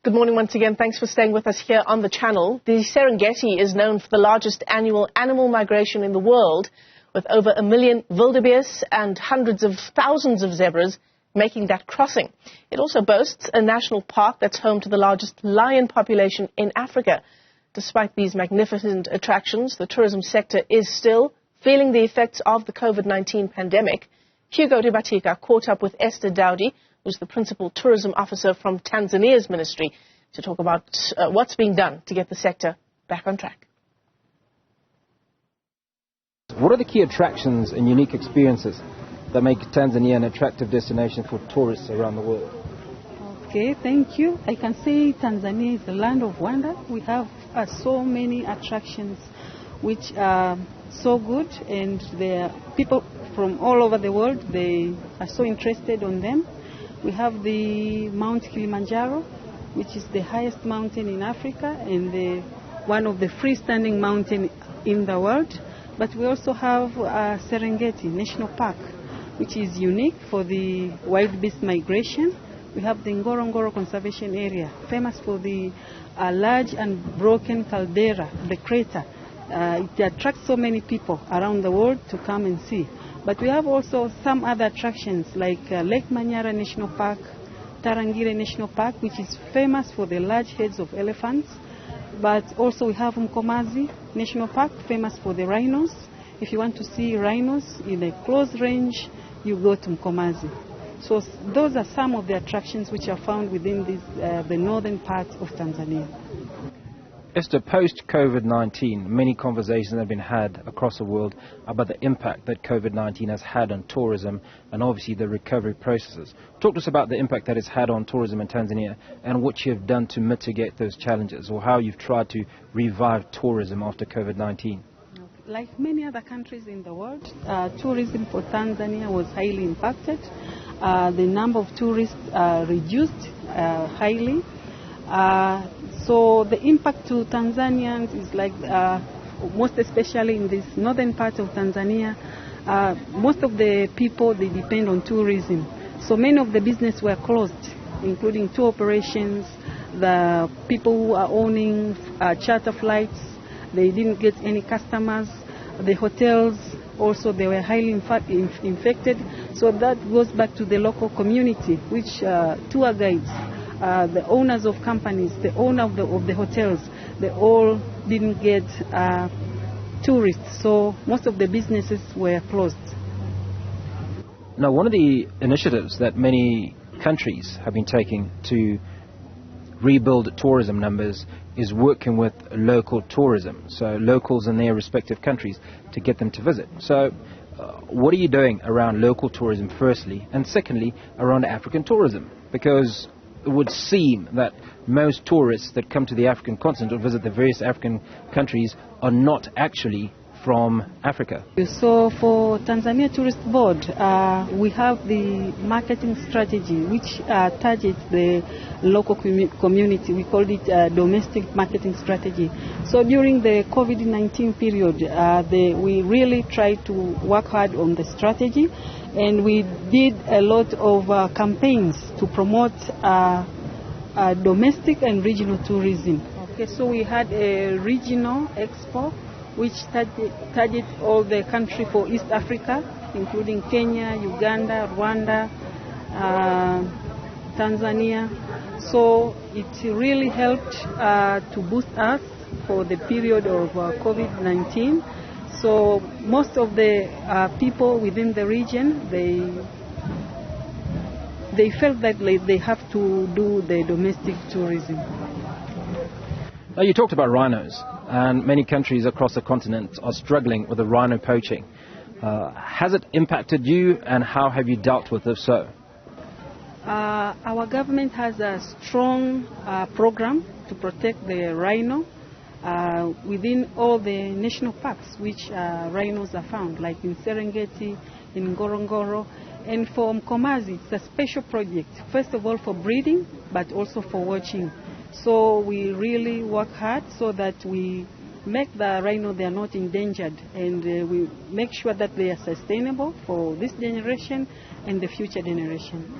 Good morning once again. Thanks for staying with us here on the channel. The Serengeti is known for the largest annual animal migration in the world, with over 1 million wildebeest and hundreds of thousands of zebras making that crossing. It also boasts a national park that's home to the largest lion population in Africa. Despite these magnificent attractions, the tourism sector is still feeling the effects of the Covid-19 pandemic. Hugo Dibatika caught up with Esther Daudi, who's the principal tourism officer from Tanzania's ministry, to talk about what's being done to get the sector back on track. What are the key attractions and unique experiences that make Tanzania an attractive destination for tourists around the world? Okay, thank you. I can say Tanzania is the land of wonder. We have so many attractions which are so good, and there are people from all over the world, they are so interested on them. We have the Mount Kilimanjaro, which is the highest mountain in Africa and one of the freestanding mountains in the world. But we also have Serengeti National Park, which is unique for the wild beast migration. We have the Ngorongoro Conservation Area, famous for the large and broken caldera, the crater. It attracts so many people around the world to come and see. But we have also some other attractions like Lake Manyara National Park, Tarangire National Park, which is famous for the large heads of elephants. But also we have Mkomazi National Park, famous for the rhinos. If you want to see rhinos in a close range, you go to Mkomazi. So those are some of the attractions which are found within the northern part of Tanzania. Esther, post-COVID-19, many conversations have been had across the world about the impact that COVID-19 has had on tourism and obviously the recovery processes. Talk to us about the impact that it's had on tourism in Tanzania and what you've done to mitigate those challenges, or how you've tried to revive tourism after COVID-19. Like many other countries in the world, tourism for Tanzania was highly impacted. The number of tourists reduced highly. So the impact to Tanzanians is like, most especially in this northern part of Tanzania, most of the people, they depend on tourism. So many of the businesses were closed, including tour operations, the people who are owning charter flights, they didn't get any customers. The hotels also, they were highly infected. So that goes back to the local community, which tour guides, the owners of companies, the owner of the hotels, they all didn't get tourists. So most of the businesses were closed. Now, one of the initiatives that many countries have been taking to rebuild tourism numbers is working with local tourism, so locals in their respective countries, to get them to visit. So what are you doing around local tourism, firstly, and secondly, around African tourism? Because it would seem that most tourists that come to the African continent or visit the various African countries are not actually from Africa. So for Tanzania Tourist Board, we have the marketing strategy which targets the local community. We call it domestic marketing strategy. So during the COVID-19 period, we really tried to work hard on the strategy, and we did a lot of campaigns to promote domestic and regional tourism. Okay, so we had a regional expo which target all the country for East Africa, including Kenya, Uganda, Rwanda, Tanzania. So it really helped to boost us for the period of COVID-19. So most of the people within the region, they felt that they have to do the domestic tourism. Now, you talked about rhinos, and many countries across the continent are struggling with the rhino poaching. Has it impacted you, and how have you dealt with it, if so? Our government has a strong program to protect the rhino within all the national parks which rhinos are found, like in Serengeti, in Ngorongoro. And for Mkomazi, it's a special project, first of all for breeding, but also for watching. So we really work hard so that we make the rhino, they are not endangered, and we make sure that they are sustainable for this generation and the future generation.